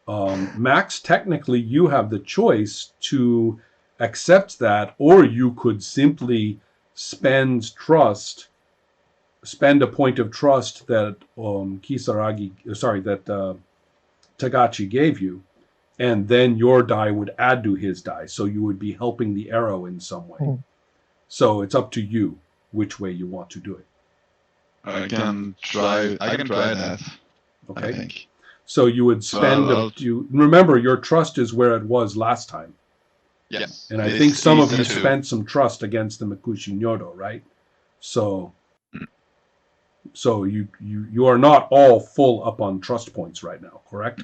Max, technically you have the choice to accept that, or you could simply spend a point of trust that Tagachi gave you, and then your die would add to his die, so you would be helping the arrow in some way. So it's up to you which way you want to do it. I can try that. Okay. I think. So you would spend remember, your trust is where it was last time. Yes. And I think some of you spent some trust against the Mikushi Nyodo, right? So you are not all full up on trust points right now, correct?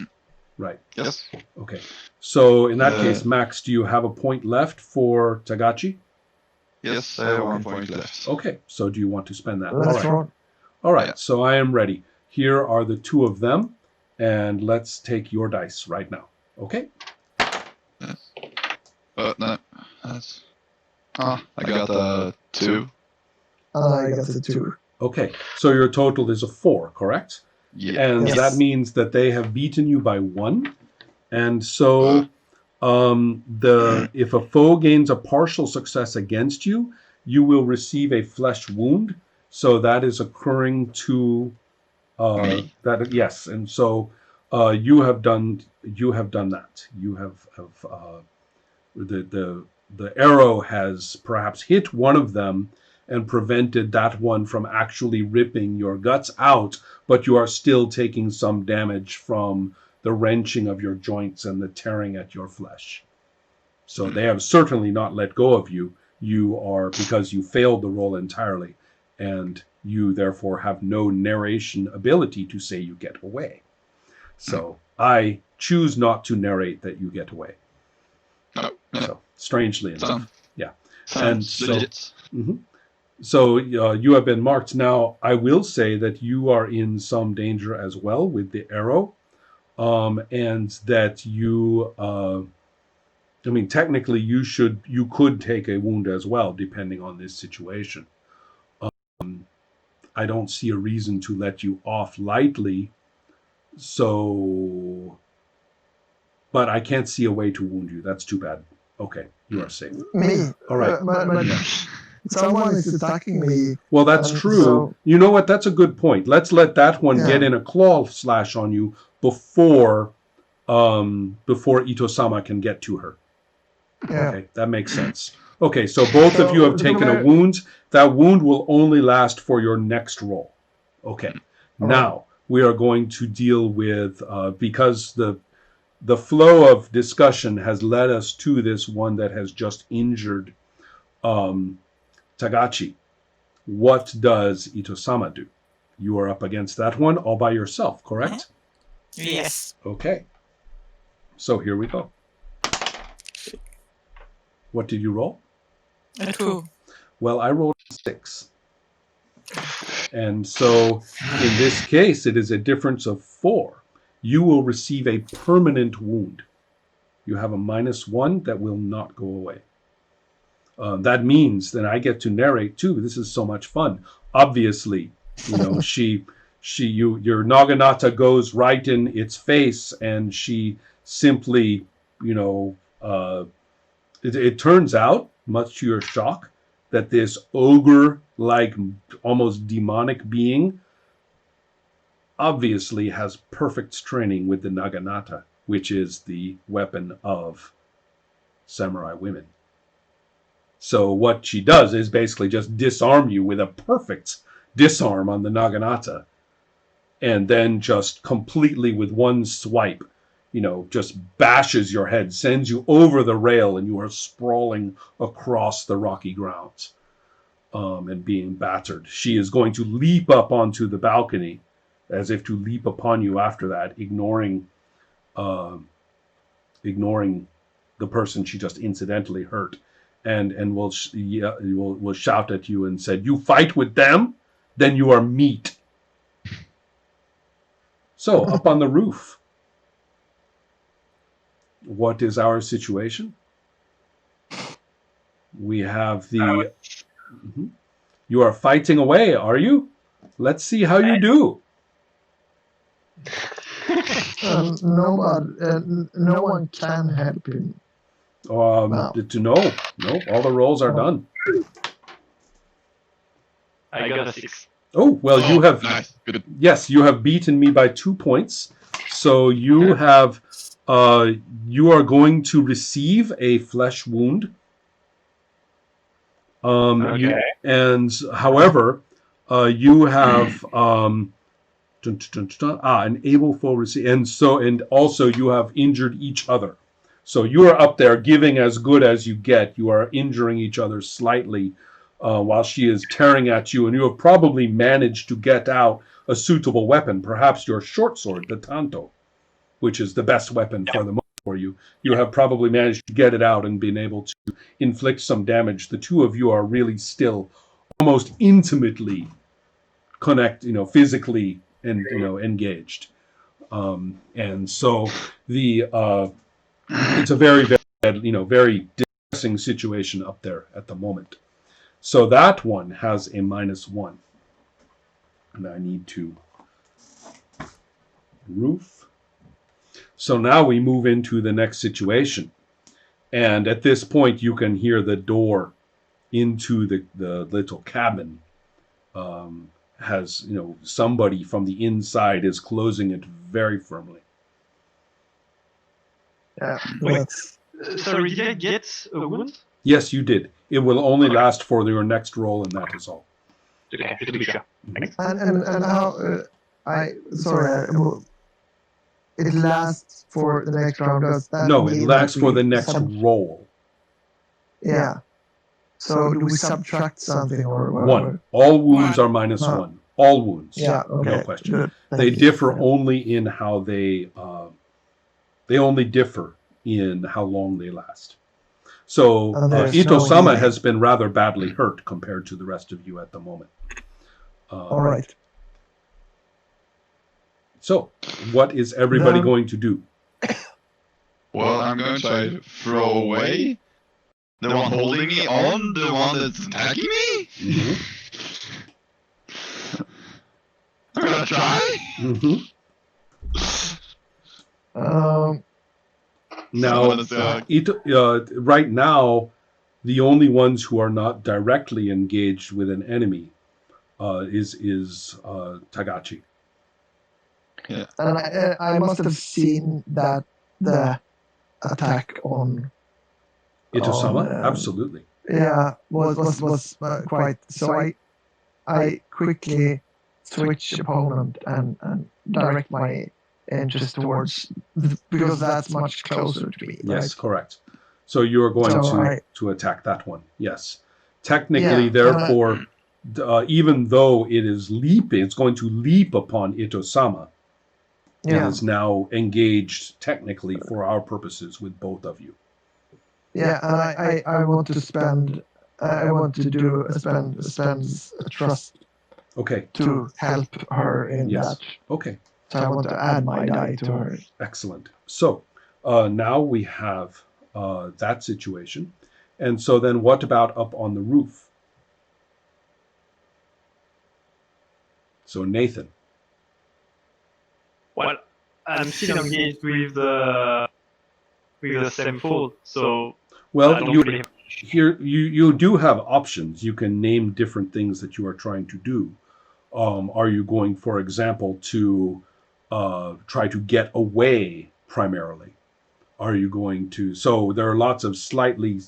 Right. Yes. Okay. So in that case, Max, do you have a point left for Tagachi? Yes, I have 1 point left. Okay. So do you want to spend that? All right. Yeah. So I am ready. Here are the two of them, and let's take your dice right now. Okay. Yes. No. I got a 2. I got a 2. Okay. So your total is a 4, correct? Yeah. And that means that they have beaten you by 1. And so if a foe gains a partial success against you, you will receive a flesh wound. So that is occurring to that. Yes. And so you have done that. You have the arrow has perhaps hit one of them and prevented that one from actually ripping your guts out, but you are still taking some damage from the wrenching of your joints and the tearing at your flesh. So they have certainly not let go of you. You are, because you failed the roll entirely, and you therefore have no narration ability to say you get away. So I choose not to narrate that you get away. No. So strangely enough. Yeah. And so, So you have been marked. Now, I will say that you are in some danger as well with the arrow, and that you, technically you could take a wound as well, depending on this situation. I don't see a reason to let you off lightly, but I can't see a way to wound you. That's too bad. Okay, you are safe. Me? All right. But someone is attacking me. Well, that's true. So, you know what? That's a good point. Let's let that one get in a claw slash on you before Ito-sama can get to her. Yeah. Okay, that makes sense. Okay, so both of you have taken a wound. That wound will only last for your next roll. Okay. Now we are going to deal with because the flow of discussion has led us to this one that has just injured Tagachi. What does Ito-sama do? You are up against that one all by yourself, correct? Yes. Okay. So here we go. What did you roll? A 2. Well, I rolled a 6. And so in this case, it is a difference of 4. You will receive a permanent wound. You have a -1 that will not go away. That means that I get to narrate too. This is so much fun. Obviously, your Naginata goes right in its face, and she simply, it turns out, much to your shock, that this ogre-like, almost demonic being obviously has perfect training with the Naginata, which is the weapon of samurai women. So what she does is basically just disarm you with a perfect disarm on the Naginata, and then just completely with one swipe, just bashes your head, sends you over the rail, and you are sprawling across the rocky grounds and being battered. She is going to leap up onto the balcony as if to leap upon you after that, ignoring the person she just incidentally hurt, and will shout at you and said, "You fight with them? Then you are meat." So, up on the roof, what is our situation? We have the... You are fighting away, are you? Let's see how you do. No one can help him. Wow. No, all the rolls are done. I got a 6. Oh, well, you have, nice. Good. yes, you have beaten me by 2 points. So you have, you are going to receive a flesh wound. Okay. However, you have an able foe receive, and also you have injured each other. So you are up there giving as good as you get. You are injuring each other slightly while she is tearing at you, and you have probably managed to get out a suitable weapon, perhaps your short sword, the tanto, which is the best weapon for the moment for you. You have probably managed to get it out and been able to inflict some damage. The two of you are really still almost intimately physically and engaged. And so it's a very, very, very distressing situation up there at the moment. So that one has a -1. And I need to roof. So now we move into the next situation. And at this point, you can hear the door into the little cabin has, somebody from the inside is closing it very firmly. Yeah. Wait. Sorry, did I get a wound? Yes, you did. It will only last for your next roll, and that is all. Okay, just to be sure. Thanks. And how? It lasts for the next round. Does that No, it mean lasts that for we the next roll. Yeah. So do we subtract something or whatever? 1. All wounds are -1. All wounds. Yeah. Okay. No question. Good. They Thank you. differ Yeah. only in how they only differ in how long they last. So And there's Ito-sama no healing. has been rather badly hurt compared to the rest of you at the moment. All right. So, what is everybody Then- going to do? Well, I'm going to try to throw away the one holding me on the one that's attacking me. Mm-hmm. I'm gonna try. Mm-hmm. Now, right now, the only ones who are not directly engaged with an enemy is Tagachi. Yeah. And I must have seen that the attack on Ito-sama? Oh, Absolutely. was quite. So I quickly switch opponent and direct my interest towards because that's much closer to me. Yes, correct. So you're going So to attack that one. Yes. Technically, Yeah, therefore, even though it is leaping, it's going to leap upon Ito-sama. Yeah, It is now engaged technically for our purposes with both of you. yeah, and I want to spend. I want to do spend trust Okay. to help her in Yes. that. Okay. So I want to add my die to her. Excellent. So now we have that situation. And so then what about up on the roof? So Nathan. Well, I'm still engaged with the same foe, so I Well, don't you really have... here you do have options. You can name different things that you are trying to do. Are you going, for example, to try to get away primarily? Are you going to? So there are lots of slightly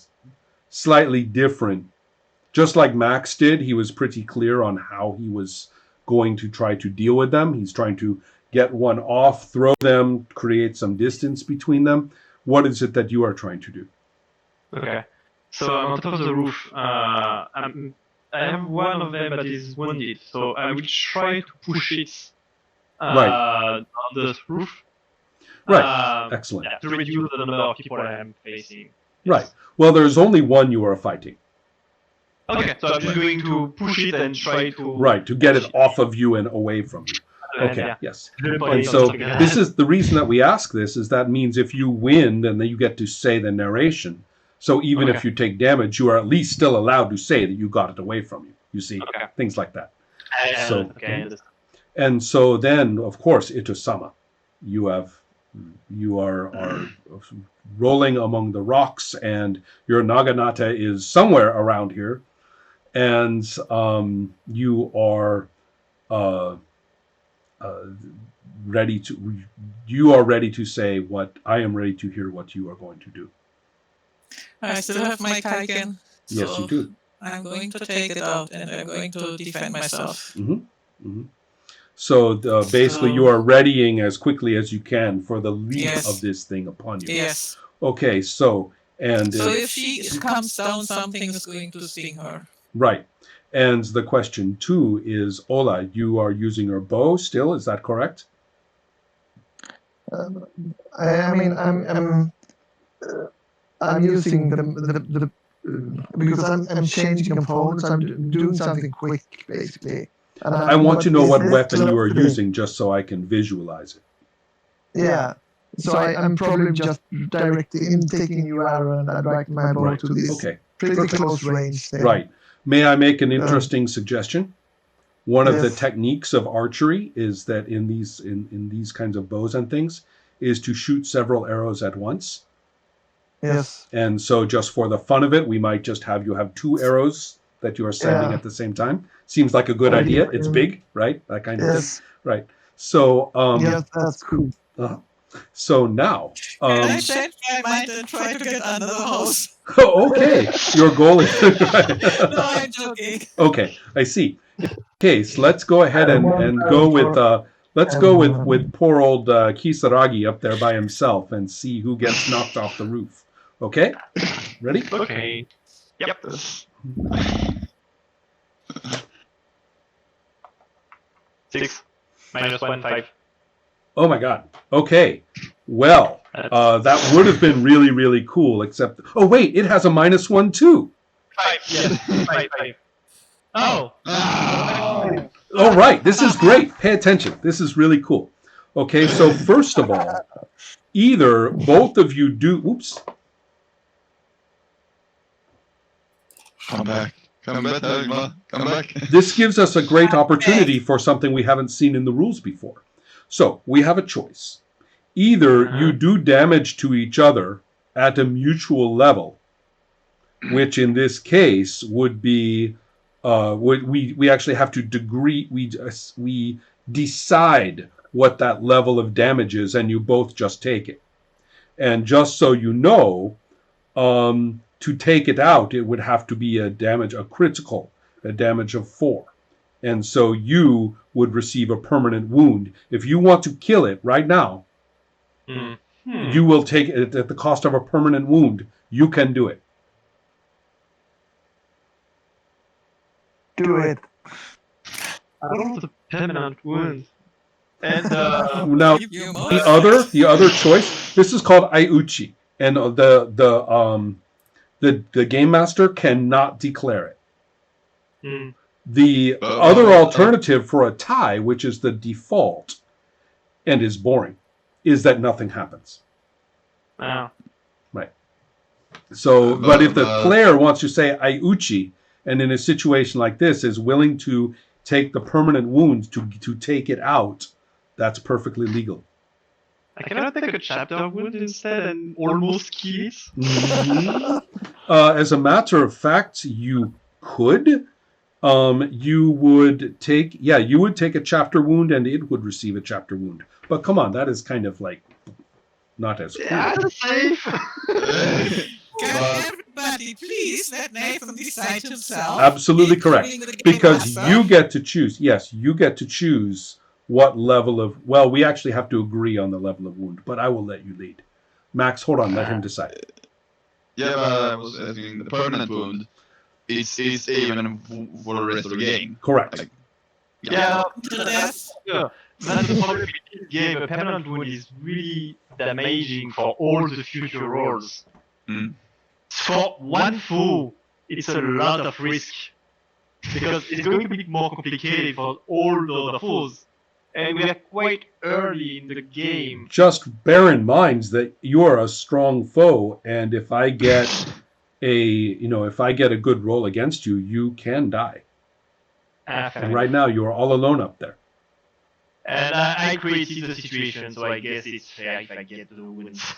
different. Just like Max did, he was pretty clear on how he was going to try to deal with them. He's trying to get one off, throw them, create some distance between them. What is it that you are trying to do? Okay. So I'm on top of the roof. I have one of them that is wounded, so I will try to push it Right. on the roof. Right. Excellent. Yeah, to reduce the number of people I am facing. Right. Well, there's only one you are fighting. Okay, so I'm just going to push it and try to... Right, to get it off of you and away from you. Okay, Yeah. yes. Good And point. so this is the reason that we ask this, is that means if you win, then you get to say the narration. So even if Okay. you take damage, you are at least still allowed to say that you got it away from you. You see, Okay. things like that. Okay, So- I understand. And so then, of course, Ito-sama, you have You are rolling among the rocks, and your Naginata is somewhere around here, and you are ready to. You are ready to say what I am ready to hear. What you are going to do. I still have my Kaiken. Yes, So you do. I'm going to take it out and I'm going to defend myself. So basically, you are readying as quickly as you can for the leap of this thing upon you. Yes. Okay, so if she comes down, something is going to sting her. Right. And the question too is, Ola, you are using your bow still, is that correct? I'm using the because I'm changing components. I'm doing something quick, basically. And I want to know what weapon you are using, just so I can visualize it. Yeah. So I'm probably just directing, taking your arrow and directing my bow to this pretty close range thing. Right. May I make an interesting suggestion? One of the techniques of archery is that in these kinds of bows and things is to shoot several arrows at once. Yes. And so just for the fun of it, we might just have you have 2 arrows that you are sending at the same time. Seems like a good idea. It's big, right? That kind of thing. Right. So yes, that's cool. So now Can I change my mind and try to get another house? Okay. Your goal is No, I'm joking. Okay, I see. Okay, so let's go ahead and go with with poor old Kisaragi up there by himself and see who gets knocked off the roof. Okay? Ready? Okay. Yep. 6 minus 1, 5. Oh my god. Okay. Well, that would have been really, really cool, except... Oh, wait, it has a -1 too. 5, yes. 5. Oh! All right, this is great. Pay attention. This is really cool. Okay, so first of all, either both of you do... Oops. Come back. Come back, Dagmar. Come back. This gives us a great opportunity for something we haven't seen in the rules before. So, we have a choice. Either you do damage to each other at a mutual level, which in this case would be... we actually have to we decide what that level of damage is, and you both just take it. And just so you know, to take it out, it would have to be a damage of 4. And so you would receive a permanent wound. If you want to kill it right now, you will take it at the cost of a permanent wound. You can do it. Do it. I don't want a permanent wound. And now the other choice. This is called Aiuchi, and the game master cannot declare it. The other alternative for a tie, which is the default, and is boring, is that nothing happens. Wow. Right. So, but if the player wants to say Aiuchi, and in a situation like this is willing to take the permanent wound to take it out, that's perfectly legal. I cannot take a chapter wound instead and almost kill it? As a matter of fact, you could. You would take a chapter wound and it would receive a chapter wound. But come on, that is kind of like not as cool. Yeah, that's safe. Can everybody please let Nathan decide himself? Absolutely correct. Because you get to choose. Yes, you get to choose what level of... Well, we actually have to agree on the level of wound, but I will let you lead. Max, hold on, let him decide. Yeah, but I was asking, the permanent wound is even for the rest of the game. Correct. Like, Yeah, that's the problem with this game. A permanent wound is really damaging for all the future rolls. For one foe, it's a lot of risk. Because it's going to be more complicated for all the other foes. And we are quite early in the game. Just bear in mind that you are a strong foe, and if I get a good roll against you, you can die. And right now you are all alone up there. And I created the situation, so I guess it's fair if I get the wins.